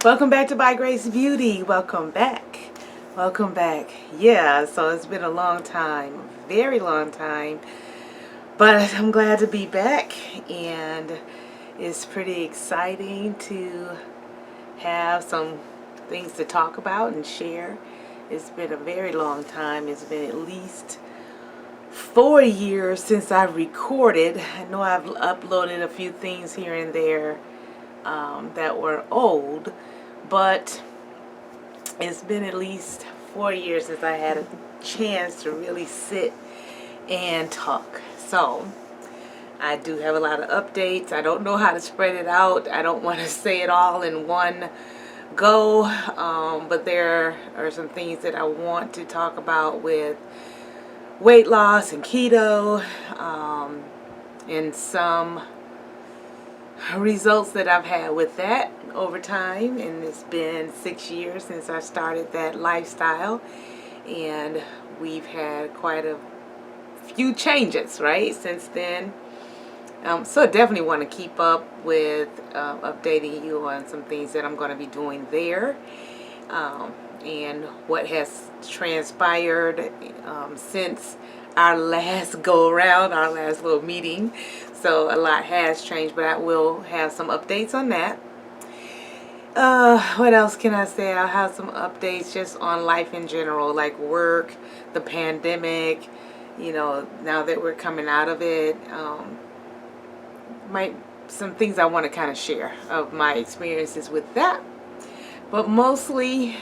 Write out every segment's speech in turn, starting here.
Welcome back to By Grace Beauty. Welcome back. Welcome back. Yeah, so it's been a long time, very long time, but I'm glad to be back, and it's pretty exciting to have some things to talk about and share. It's been a very long time. It's been at least 4 years since I've recorded. I know I've uploaded a few things here and there that were old, but it's been at least 4 years since I had a chance to really sit and talk. So I do have a lot of updates. I don't know how to spread it out. I don't want to say it all in one go, but there are some things that I want to talk about with weight loss and keto, and some results that I've had with that over time. And it's been 6 years since I started that lifestyle, and we've had quite a few changes right since then. So I definitely want to keep up with updating you on some things that I'm going to be doing there, and what has transpired since our last go around, our last little meeting. So a lot has changed, but I will have some updates on that. What else can I say? I'll have some updates just on life in general, like work, the pandemic, now that we're coming out of it. Some things I want to kind of share of my experiences with that. But mostly,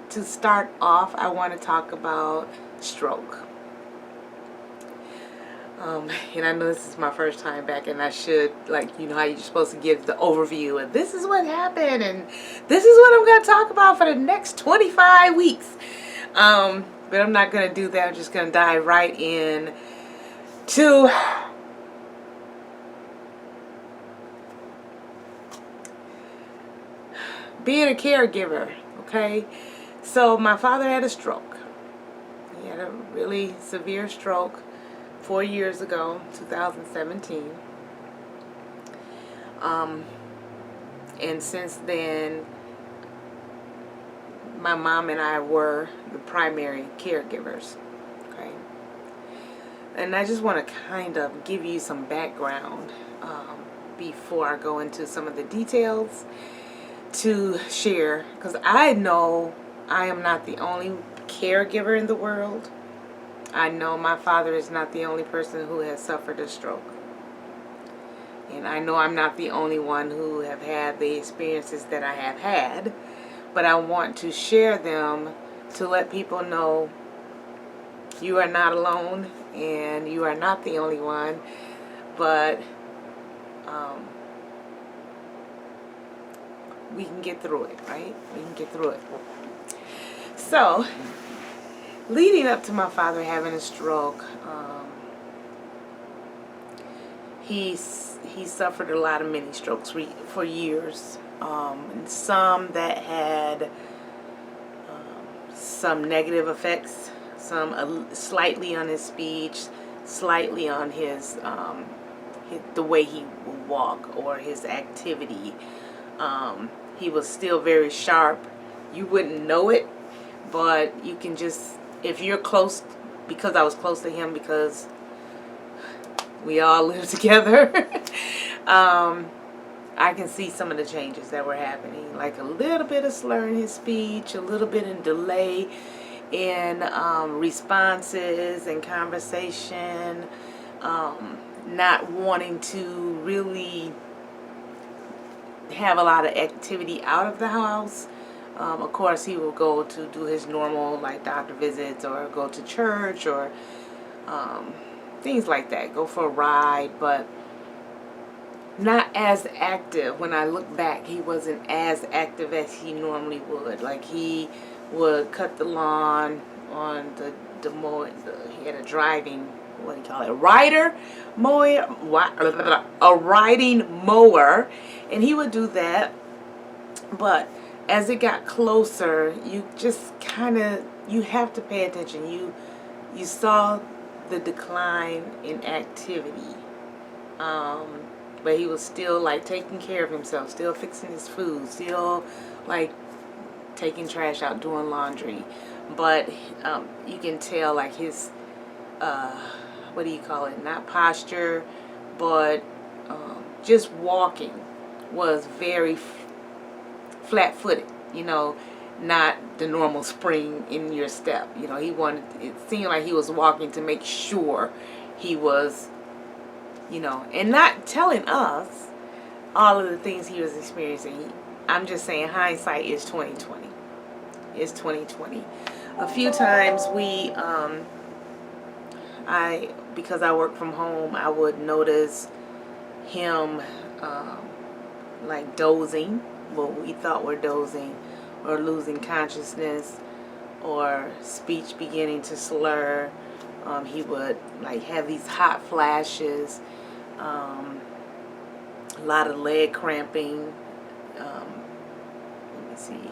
to start off, I want to talk about stroke. And I know this is my first time back, and I should, how you're supposed to give the overview, and this is what happened, and this is what I'm going to talk about for the next 25 weeks. But I'm not going to do that. I'm just going to dive right in to being a caregiver, okay? So my father had a stroke. He had a really severe stroke 4 years ago, 2017. And since then, my mom and I were the primary caregivers, okay? And I just want to kind of give you some background before I go into some of the details to share, because I know I am not the only caregiver in the world. I know my father is not the only person who has suffered a stroke. And I know I'm not the only one who have had the experiences that I have had. But I want to share them to let people know you are not alone and you are not the only one. But we can get through it, right? We can get through it. So, leading up to my father having a stroke, he suffered a lot of mini strokes for years. And some that had some negative effects, some slightly on his speech, slightly on his the way he would walk or his activity. He was still very sharp. You wouldn't know it, but you can just, if you're close, because I was close to him because we all live together, I can see some of the changes that were happening, like a little bit of slur in his speech, a little bit in delay in responses and conversation, not wanting to really have a lot of activity out of the house. Of course, he will go to do his normal, like, doctor visits or go to church or things like that, go for a ride, but not as active. When I look back, he wasn't as active as he normally would. Like, he would cut the lawn on the mower. He had a driving, what do you call it, a riding mower, and he would do that. But as it got closer, you just you have to pay attention. You saw the decline in activity. But he was still, like, taking care of himself, still fixing his food, still, like taking trash out, doing laundry. But you can tell like his, what do you call it? Not posture, but just walking was very flat-footed. You know, not the normal spring in your step. You know, he wanted. It seemed like he was walking to make sure he was, you know, and not telling us all of the things he was experiencing. I'm just saying, hindsight is 2020. It's 2020. A few times because I work from home, I would notice him like dozing, what we thought were dozing, or losing consciousness, or speech beginning to slur. He would like have these hot flashes, a lot of leg cramping. Let me see,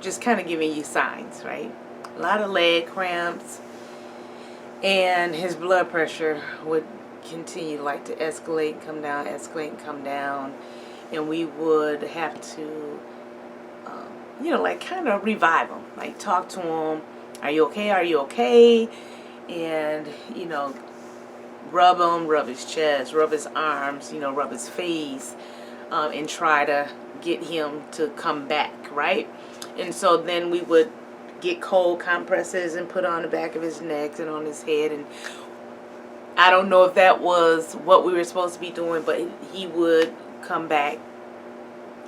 just kind of giving you signs, right? A lot of leg cramps, and his blood pressure would continue like to escalate, come down, escalate, and come down, and we would have to, you know, like kind of revive him, like talk to him. Are you okay? Are you okay? And, you know, rub him, rub his chest, rub his arms, you know, rub his face, and try to get him to come back, right? And so then we would get cold compresses and put on the back of his neck and on his head. And I don't know if that was what we were supposed to be doing, but he would come back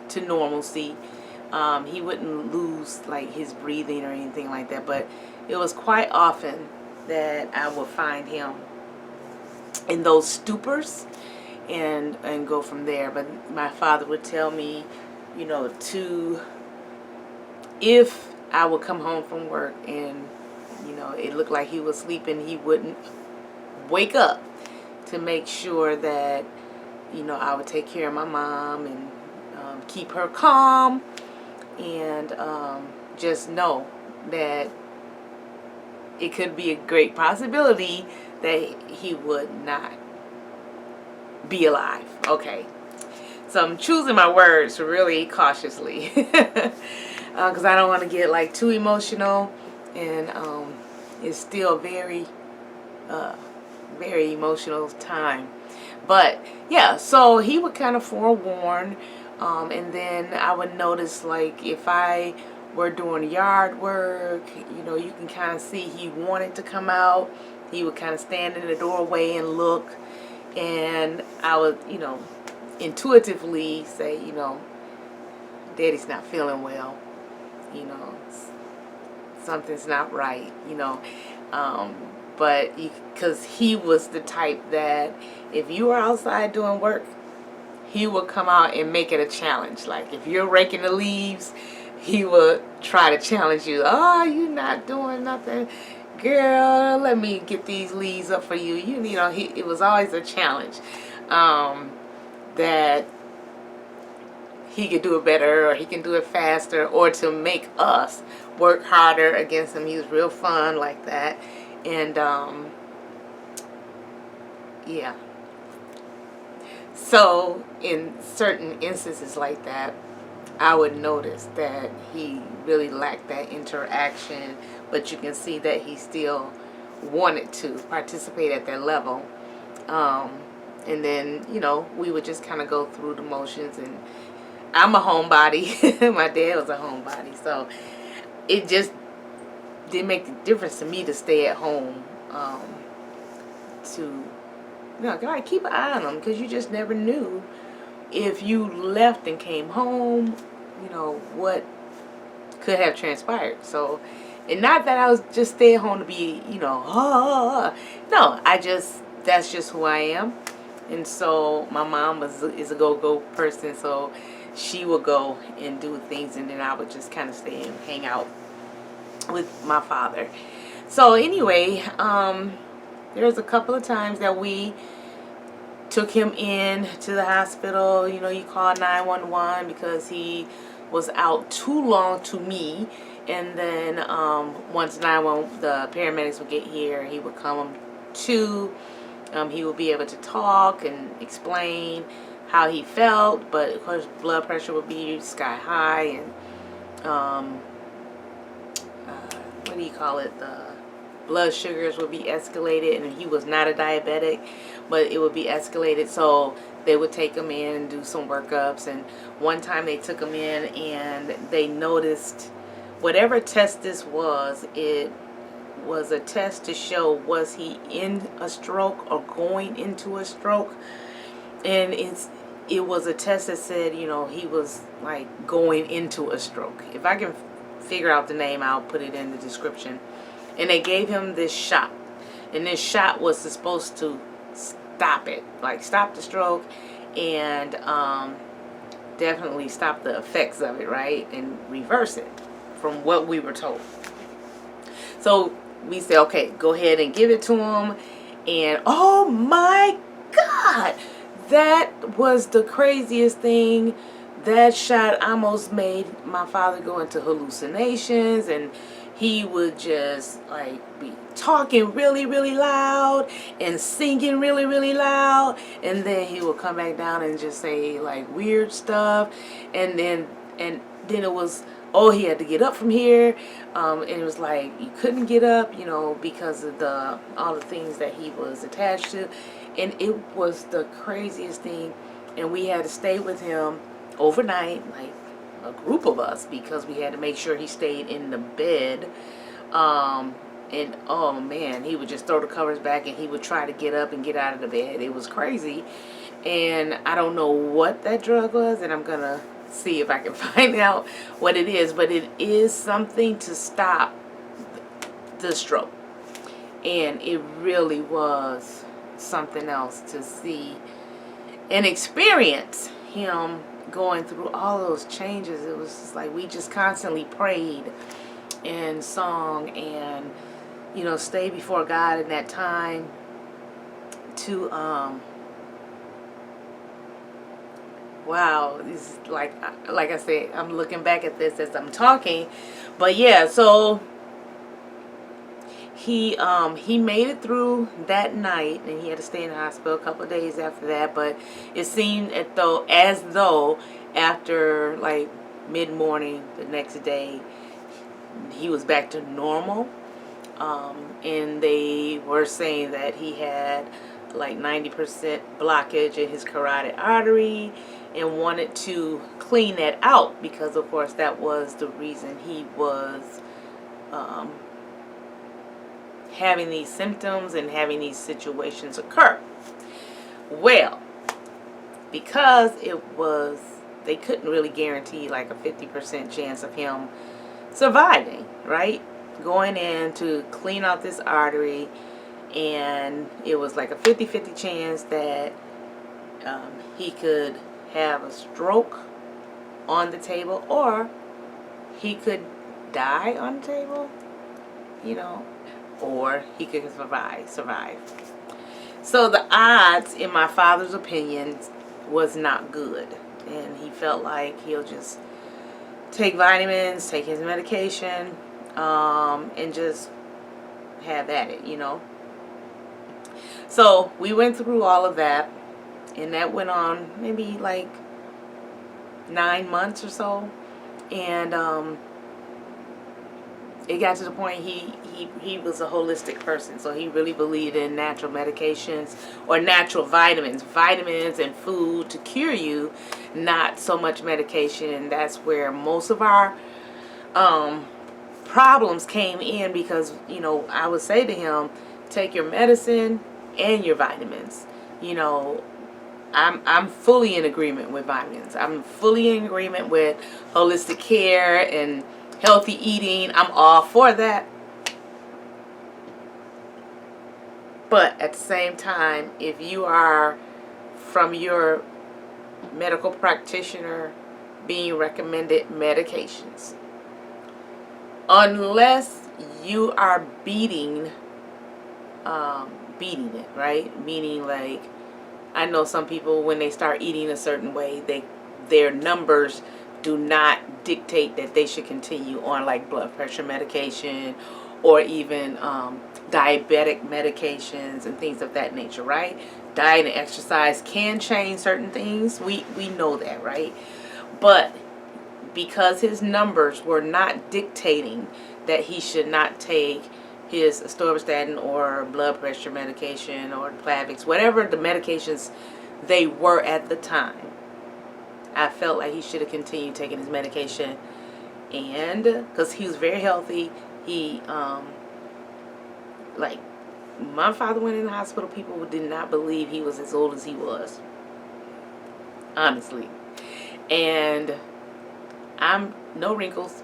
to normalcy. He wouldn't lose like his breathing or anything like that, but it was quite often that I would find him in those stupors and go from there. But my father would tell me, you know, if I would come home from work and, you know, it looked like he was sleeping, he wouldn't wake up, to make sure that, you know, I would take care of my mom and keep her calm, and just know that it could be a great possibility that he would not be alive. Okay, so I'm choosing my words really cautiously because I don't want to get like too emotional, and it's still very emotional time. But yeah, so he would kind of forewarn, and then I would notice like if I were doing yard work, you know, you can kind of see he wanted to come out. He would kind of stand in the doorway and look, and I would, you know, intuitively say, you know, Daddy's not feeling well, you know, something's not right, you know. But because he was the type that if you were outside doing work, he would come out and make it a challenge. Like if you're raking the leaves, he would try to challenge you. Oh, you're not doing nothing, girl. Let me get these leaves up for you. You know, it was always a challenge, that he could do it better, or he can do it faster, or to make us work harder against him. He was real fun like that. And yeah, so in certain instances like that, I would notice that he really lacked that interaction, but you can see that he still wanted to participate at that level. And then, you know, we would just kind of go through the motions. And I'm a homebody. My dad was a homebody, so it just didn't make a difference to me to stay at home, to, you know, gotta keep an eye on them, because you just never knew if you left and came home, you know, what could have transpired. So, and not that I was just stay at home to be, you know, no, that's just who I am. And so my mom is a go-go person, so she would go and do things, and then I would just kind of stay and hang out with my father. So anyway, there's a couple of times that we took him in to the hospital. You know, you call 911 because he was out too long to me. And then once the paramedics would get here, he would come to. He would be able to talk and explain how he felt, but of course blood pressure would be sky high, and um, what do you call it? The blood sugars would be escalated, and he was not a diabetic, but it would be escalated. So they would take him in and do some workups. And one time they took him in and they noticed whatever test this was, it was a test to show was he in a stroke or going into a stroke. And it was a test that said, you know, he was like going into a stroke. If I can figure out the name, I'll put it in the description. And they gave him this shot, and this shot was supposed to stop it, like stop the stroke, and definitely stop the effects of it, right, and reverse it from what we were told. So we said, okay, go ahead and give it to him. And oh my God, that was the craziest thing. That shot almost made my father go into hallucinations, and he would just like be talking really, really loud and singing really, really loud, and then he would come back down and just say like weird stuff, and then it was, oh, he had to get up from here, and it was like you couldn't get up, you know, because of all the things that he was attached to, and it was the craziest thing. And we had to stay with him overnight, like a group of us, because we had to make sure he stayed in the bed. And oh man, he would just throw the covers back and he would try to get up and get out of the bed. It was crazy. And I don't know what that drug was, and I'm gonna see if I can find out what it is, but it is something to stop the stroke. And it really was something else to see and experience him going through all those changes. It was just like we just constantly prayed and song and, you know, stay before God in that time to wow, this is like I said, I'm looking back at this as I'm talking, but yeah, so he made it through that night, and he had to stay in the hospital a couple of days after that. But it seemed as though after like mid-morning the next day, he was back to normal. And they were saying that he had like 90% blockage in his carotid artery, and wanted to clean that out because, of course, that was the reason he was having these symptoms and having these situations occur. Well, because they couldn't really guarantee like a 50% chance of him surviving, right? Going in to clean out this artery, and it was like a 50-50 chance that he could have a stroke on the table, or he could die on the table, you know, or he could survive. So the odds, in my father's opinion, was not good, and he felt like he'll just take vitamins, take his medication, and just have at it, you know. So we went through all of that, and that went on maybe like 9 months or so, and it got to the point he was a holistic person, so he really believed in natural medications or natural vitamins and food to cure you, not so much medication. And that's where most of our problems came in, because, you know, I would say to him, take your medicine and your vitamins. You know, I'm fully in agreement with vitamins. I'm fully in agreement with holistic care and healthy eating. I'm all for that. But at the same time, if you are from your medical practitioner being recommended medications, unless you are beating it, right? Meaning, like, I know some people, when they start eating a certain way, their numbers do not dictate that they should continue on like blood pressure medication or even diabetic medications and things of that nature, right? Diet and exercise can change certain things. We know that, right? But because his numbers were not dictating that he should not take his atorvastatin or blood pressure medication or Plavix, whatever the medications they were at the time, I felt like he should have continued taking his medication. And because he was very healthy, he like, my father went in the hospital, people did not believe he was as old as he was, honestly. And I'm no wrinkles.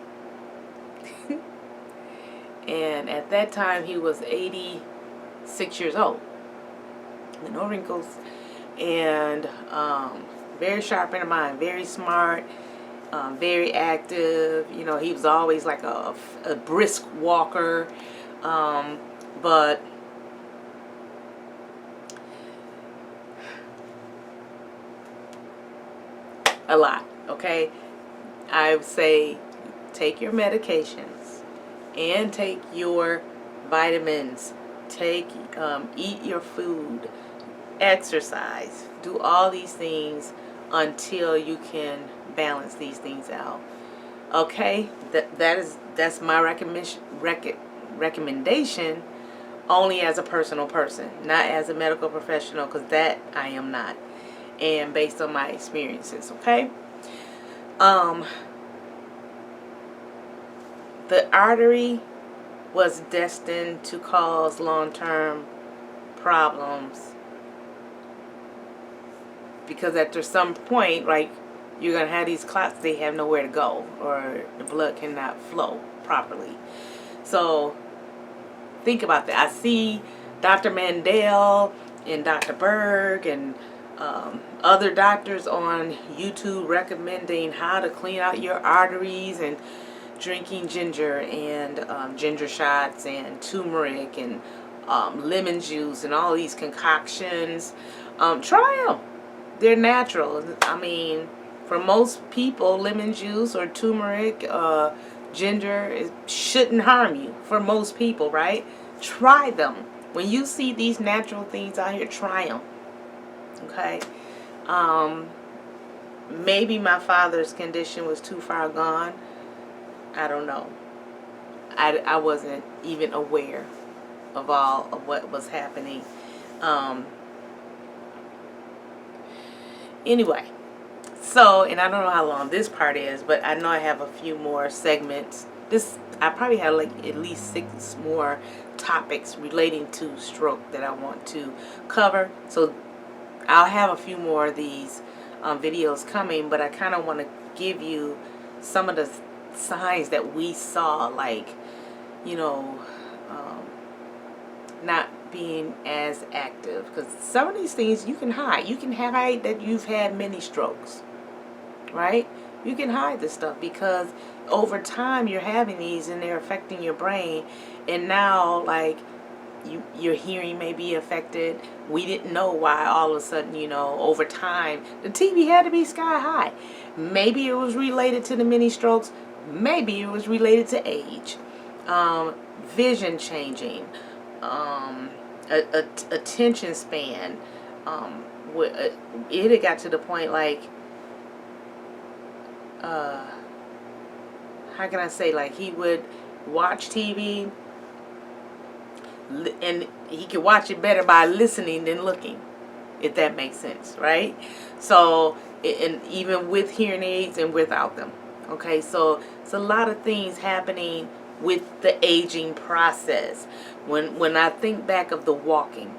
And at that time he was 86 years old, no wrinkles, and very sharp in the mind, very smart, very active. You know, he was always like a brisk walker, but a lot. Okay, I would say take your medications and take your vitamins, eat your food, exercise, do all these things until you can balance these things out. Okay, that's my recommendation, only as a personal person, not as a medical professional, because that I am not, and based on my experiences. Okay. The artery was destined to cause long-term problems, because after some point, like, you're going to have these clots, they have nowhere to go, or the blood cannot flow properly. So think about that. I see Dr. Mandel and Dr. Berg and other doctors on YouTube recommending how to clean out your arteries, and drinking ginger and ginger shots and turmeric and lemon juice and all these concoctions. Try them. They're natural. I mean, for most people, lemon juice or turmeric, ginger, shouldn't harm you. For most people, right? Try them. When you see these natural things out here, try them. Okay? Maybe my father's condition was too far gone. I don't know. I wasn't even aware of all of what was happening. Anyway, so, and I don't know how long this part is, but I know I have a few more segments. I probably have like at least 6 more topics relating to stroke that I want to cover. So I'll have a few more of these videos coming, but I kind of want to give you some of the signs that we saw, like, you know, not being as active, because some of these things you can hide. You can hide that you've had many strokes, right? You can hide this stuff because over time you're having these and they're affecting your brain, and now, like, your hearing may be affected. We didn't know why all of a sudden, you know, over time the TV had to be sky high. Maybe it was related to the mini strokes. Maybe it was related to age, vision changing, attention span. It had got to the point, like, how can I say, like, he would watch TV and he could watch it better by listening than looking, if that makes sense, right? So, and even with hearing aids and without them. Okay, so it's a lot of things happening with the aging process. When I think back of the walking,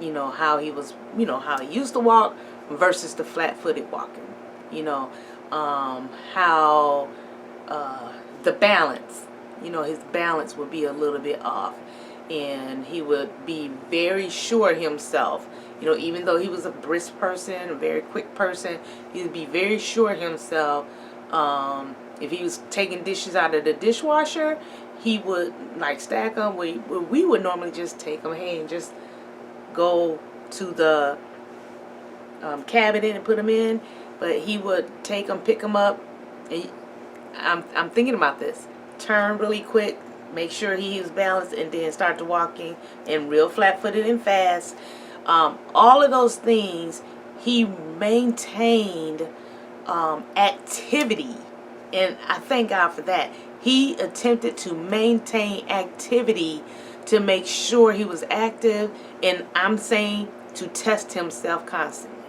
you know, how he was, you know, how he used to walk versus the flat-footed walking, you know, how the balance, you know, his balance would be a little bit off, and he would be very sure himself, you know, even though he was a brisk person, a very quick person, he would be very sure himself. If he was taking dishes out of the dishwasher, he would, like, stack them. We would normally just take them, hey, and just go to the cabinet and put them in. But he would take them, pick them up. And I'm thinking about this. Turn really quick, make sure he was balanced, and then start the walking, and real flat-footed and fast. All of those things, he maintained activity And I thank God for that. He attempted to maintain activity to make sure he was active. And I'm saying to test himself constantly.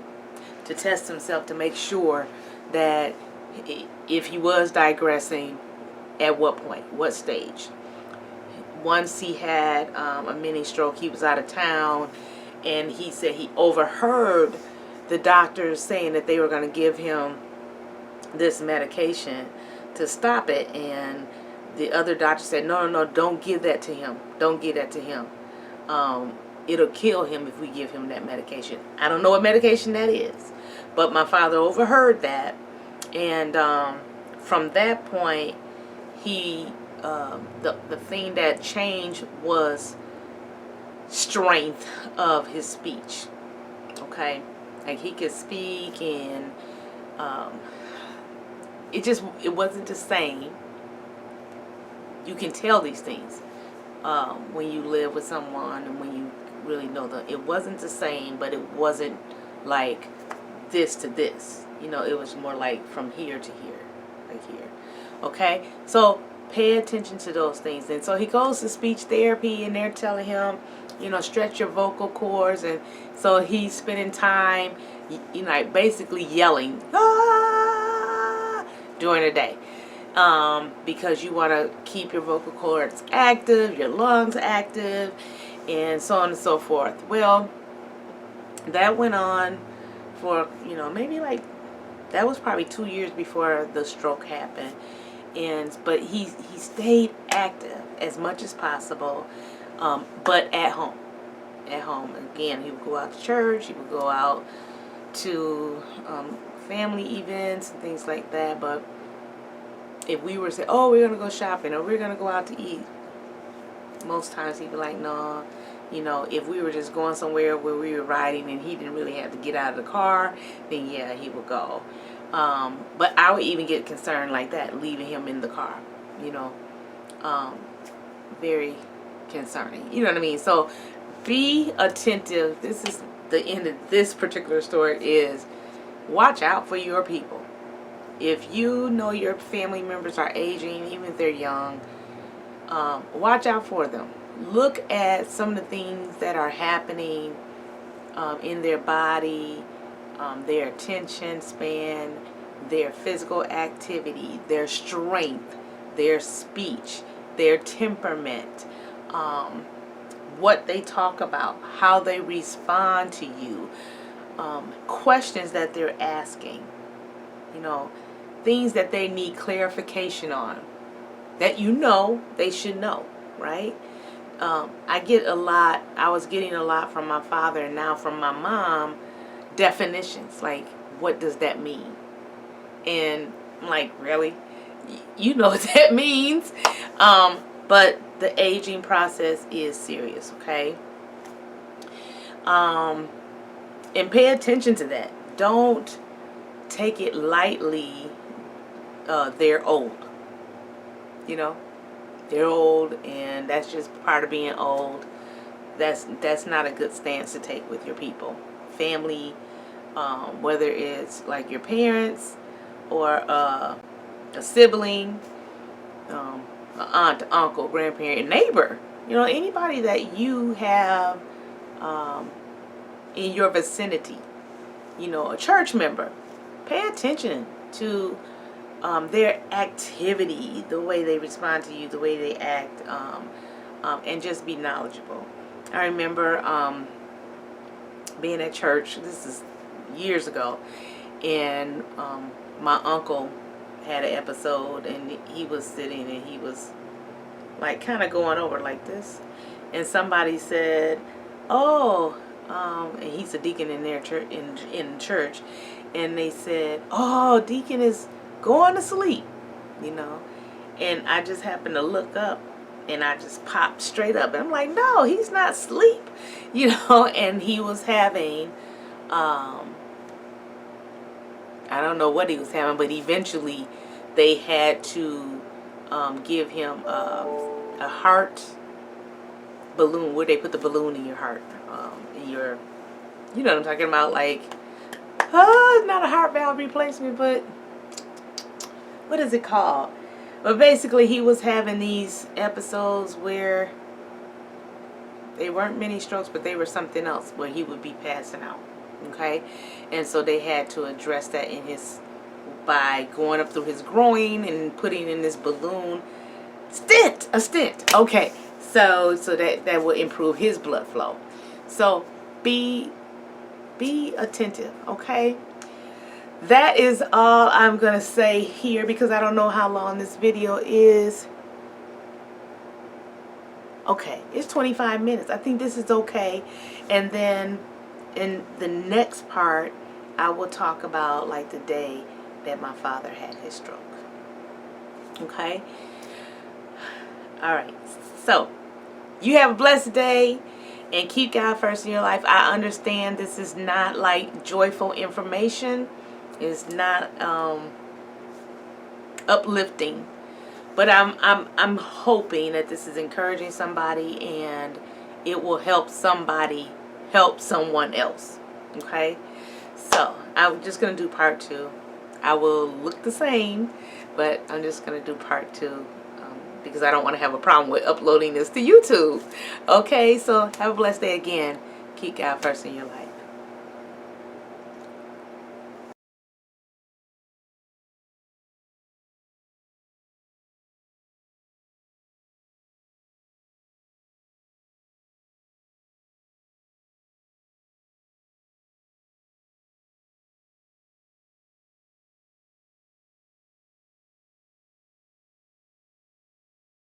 To test himself to make sure that if he was digressing, at what point, what stage. Once he had a mini stroke, he was out of town, and he said he overheard the doctors saying that they were going to give him this medication to stop it, and the other doctor said, no, no, no, don't give that to him. Don't give that to him. It'll kill him if we give him that medication. I don't know what medication that is, but my father overheard that, and from that point, he the thing that changed was strength of his speech. Okay, like he could speak, and it wasn't the same. You can tell these things when you live with someone and when you really know them. It wasn't the same, but it wasn't like this to this. It was more like from here to here, like here. Okay, so pay attention to those things. And so he goes to speech therapy, and they're telling him, stretch your vocal cords. And so he's spending time, like basically yelling during the day, because you want to keep your vocal cords active, your lungs active, and so on and so forth. Well, that went on for, maybe like, that was probably 2 years before the stroke happened. But he stayed active as much as possible, but at home. At home. Again, he would go out to church, he would go out to family events and things like that. But if we were to say, oh, we're going to go shopping or we're going to go out to eat, most times he'd be like, no. If we were just going somewhere where we were riding and he didn't really have to get out of the car, then yeah, he would go. But I would even get concerned like that, leaving him in the car, very concerning. You know what I mean? So be attentive. This is the end of this particular story, is watch out for your people. If you know your family members are aging, even if they're young, watch out for them. Look at some of the things that are happening in their body, their attention span, their physical activity, their strength, their speech, their temperament, what they talk about, how they respond to you, questions that they're asking, things that they need clarification on, that they should know, right? I was getting a lot from my father, and now from my mom, definitions, like, what does that mean? And I'm like, really? You know what that means. But the aging process is serious, okay? And pay attention to that. Don't take it lightly. They're old. They're old, and that's just part of being old. That's not a good stance to take with your people. Family, whether it's like your parents or a sibling, an aunt, uncle, grandparent, neighbor, anybody that you have in your vicinity, a church member. Pay attention to their activity, the way they respond to you, the way they act, and just be knowledgeable. I remember being at church, this is years ago, and my uncle had an episode, and he was sitting, and he was like kind of going over like this, and somebody said, oh, and he's a deacon in their church, in church, and they said, oh, deacon is going to sleep, and I just happened to look up, and I just popped straight up, and I'm like, no, he's not asleep, and he was having, I don't know what he was having, but eventually they had to give him a heart balloon, where they put the balloon in your heart, in your, you know what I'm talking about, like, not a heart valve replacement, but what is it called? But basically he was having these episodes where they weren't mini strokes, but they were something else, where he would be passing out. Okay? And so they had to address that in his, by going up through his groin and putting in this balloon a stent. Okay. So that will improve his blood flow. So be attentive, okay? That is all I'm going to say here, because I don't know how long this video is. Okay, it's 25 minutes. I think this is okay. And then in the next part, I will talk about like the day that my father had his stroke. Okay? All right. So, you have a blessed day and keep God first in your life. I understand this is not like joyful information. It's not uplifting. But I'm hoping that this is encouraging somebody and it will help somebody help someone else. Okay? So, I'm just going to do part 2. I will look the same, but I'm just going to do part 2. Because I don't want to have a problem with uploading this to YouTube. Okay, so have a blessed day again. Keep God first in your life.